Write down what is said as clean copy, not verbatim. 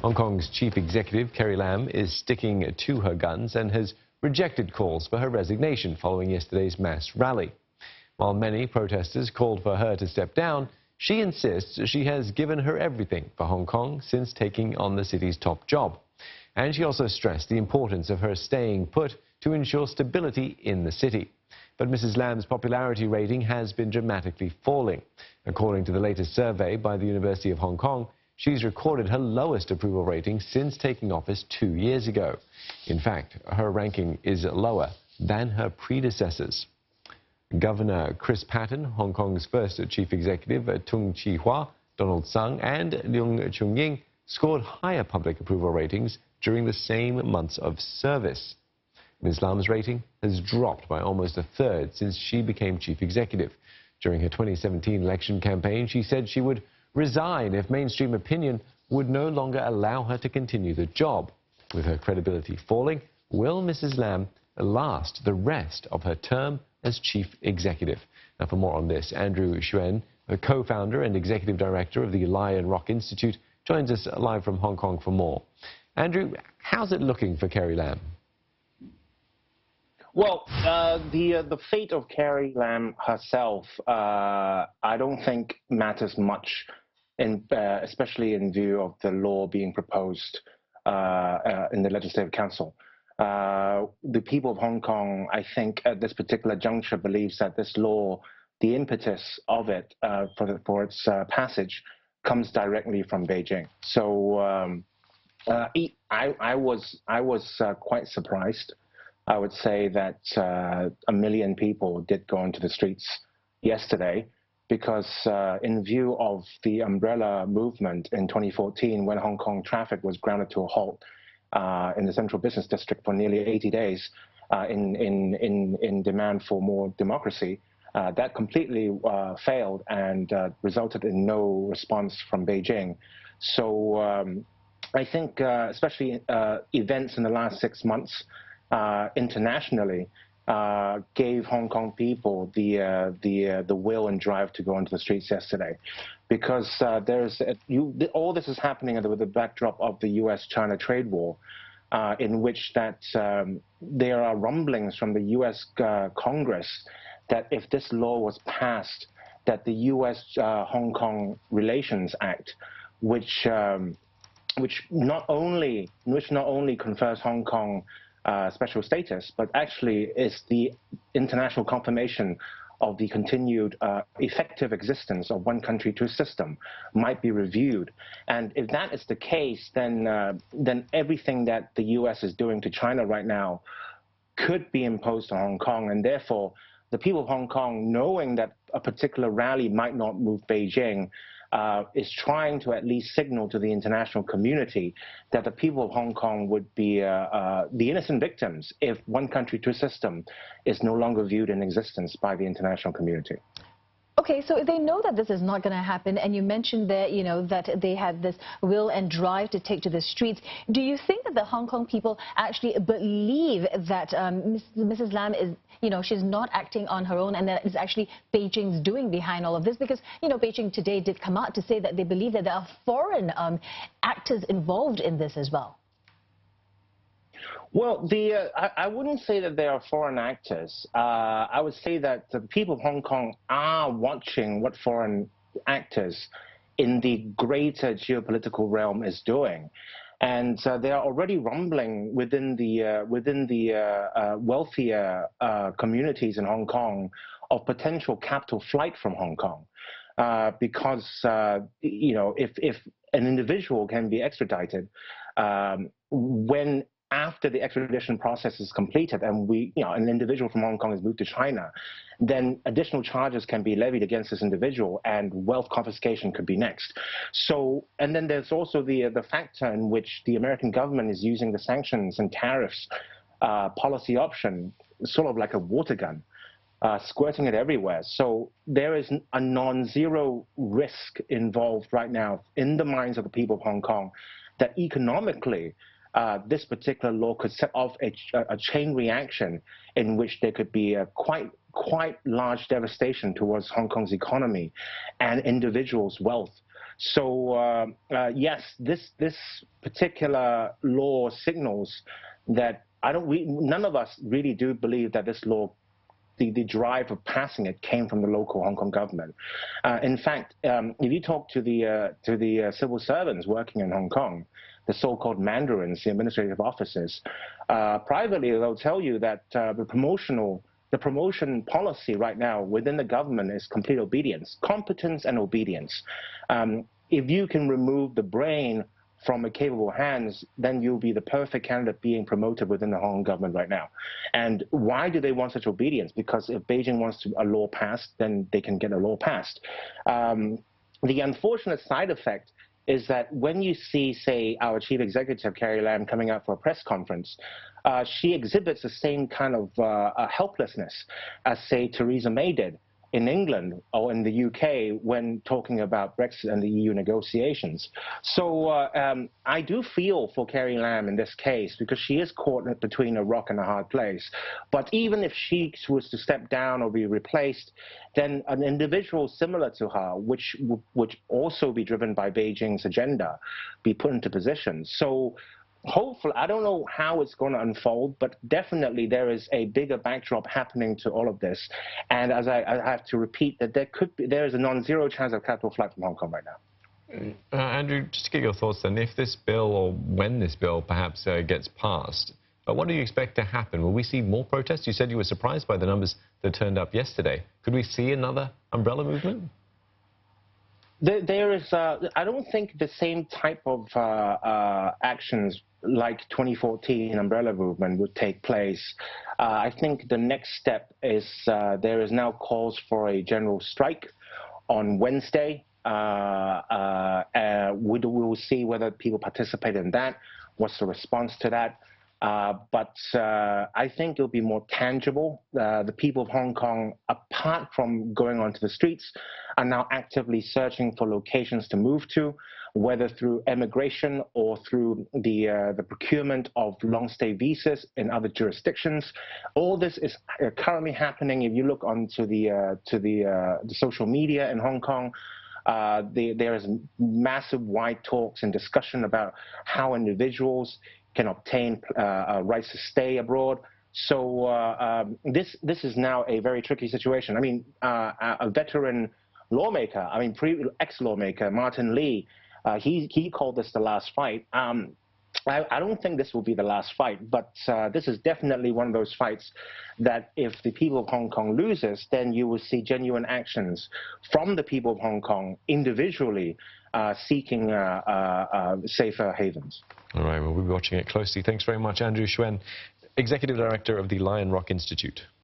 Hong Kong's chief executive, Carrie Lam, is sticking to her guns and has rejected calls for her resignation following yesterday's mass rally. While many protesters called for her to step down, she insists she has given her everything for Hong Kong since taking on the city's top job. And she also stressed the importance of her staying put to ensure stability in the city. But Mrs. Lam's popularity rating has been dramatically falling. According to the latest survey by the University of Hong Kong, she's recorded her lowest approval rating since taking office 2 years ago. In fact, her ranking is lower than her predecessors. Governor Chris Patten, Hong Kong's first chief executive, Tung Chee-hwa, Donald Tsang and Leung Chun-ying scored higher public approval ratings during the same months of service. Ms. Lam's rating has dropped by almost a third since she became chief executive. During her 2017 election campaign, she said she would resign if mainstream opinion would no longer allow her to continue the job. With her credibility falling, will Mrs. Lam last the rest of her term as chief executive? Now, for more on this, Andrew Shuen, the co-founder and executive director of the Lion Rock Institute, joins us live from Hong Kong for more. Andrew, how's it looking for Carrie Lam? Well, the fate of Carrie Lam herself, I don't think matters much, especially in view of the law being proposed in the Legislative Council. The people of Hong Kong, I think, at this particular juncture, believes that this law, the impetus of it for its passage, comes directly from Beijing. So I was quite surprised. I would say that 1 million people did go into the streets yesterday because in view of the umbrella movement in 2014, when Hong Kong traffic was grounded to a halt in the central business district for nearly 80 days in demand for more democracy, that completely failed and resulted in no response from Beijing. So I think especially events in the last 6 months internationally gave Hong Kong people the will and drive to go into the streets yesterday, because all this is happening with the backdrop of the U.S.-China trade war, in which there are rumblings from the U.S. Congress that if this law was passed, that the U.S.-Hong Kong Relations Act, which not only confers Hong Kong special status, but actually is the international confirmation of the continued effective existence of one country, two system, might be reviewed. And if that is the case, then everything that the U.S. is doing to China right now could be imposed on Hong Kong, and therefore the people of Hong Kong, knowing that a particular rally might not move Beijing, is trying to at least signal to the international community that the people of Hong Kong would be the innocent victims if one country, two system is no longer viewed in existence by the international community. Okay, so they know that this is not going to happen, and you mentioned that, that they had this will and drive to take to the streets. Do you think that the Hong Kong people actually believe that Mrs. Lam is, she's not acting on her own, and that it's actually Beijing's doing behind all of this? Because, Beijing today did come out to say that they believe that there are foreign actors involved in this as well. Well, I wouldn't say that they are foreign actors. I would say that the people of Hong Kong are watching what foreign actors in the greater geopolitical realm is doing. And they are already rumbling within the wealthier communities in Hong Kong of potential capital flight from Hong Kong. Because, if an individual can be extradited, after the extradition process is completed and an individual from Hong Kong is moved to China, then additional charges can be levied against this individual and wealth confiscation could be next. So, and then there's also the factor in which the American government is using the sanctions and tariffs policy option, sort of like a water gun, squirting it everywhere. So there is a non-zero risk involved right now in the minds of the people of Hong Kong that economically this particular law could set off a chain reaction in which there could be a quite large devastation towards Hong Kong's economy and individuals' wealth. So yes, this particular law signals that none of us really do believe that this law, the drive of passing it, came from the local Hong Kong government. In fact, if you talk to the civil servants working in Hong Kong, the so-called mandarins, the administrative officers, privately they'll tell you that the promotion policy right now within the government is complete obedience, competence and obedience. If you can remove the brain from a capable hands, then you'll be the perfect candidate being promoted within the Hong Kong government right now. And why do they want such obedience? Because if Beijing wants a law passed, then they can get a law passed. The unfortunate side effect is that when you see, say, our chief executive, Carrie Lam, coming out for a press conference, she exhibits the same kind of helplessness as, say, Theresa May did in England or in the UK when talking about Brexit and the EU negotiations. So I do feel for Carrie Lam in this case because she is caught between a rock and a hard place. But even if she was to step down or be replaced, then an individual similar to her, which would also be driven by Beijing's agenda, be put into position. So hopefully, I don't know how it's going to unfold, but definitely there is a bigger backdrop happening to all of this. And as I have to repeat that there is a non-zero chance of capital flight from Hong Kong right now. Andrew, just to get your thoughts then, if this bill, or when this bill perhaps gets passed, what do you expect to happen? Will we see more protests? You said you were surprised by the numbers that turned up yesterday. Could we see another umbrella movement? There is, I don't think the same type of actions like 2014 umbrella movement would take place. I think the next step is there is now calls for a general strike on Wednesday. We will see whether people participate in that. What's the response to that? But I think it'll be more tangible. The people of Hong Kong, apart from going onto the streets, are now actively searching for locations to move to, whether through immigration or through the procurement of long-stay visas in other jurisdictions. All this is currently happening. If you look onto the social media in Hong Kong, there is massive wide talks and discussion about how individuals can obtain rights to stay abroad. So this is now a very tricky situation. I mean, a veteran lawmaker, ex-lawmaker Martin Lee, he called this the last fight. I don't think this will be the last fight, but this is definitely one of those fights that if the people of Hong Kong loses, then you will see genuine actions from the people of Hong Kong individually seeking safer havens. All right, well, we'll be watching it closely. Thanks very much, Andrew Shuen, Executive Director of the Lion Rock Institute.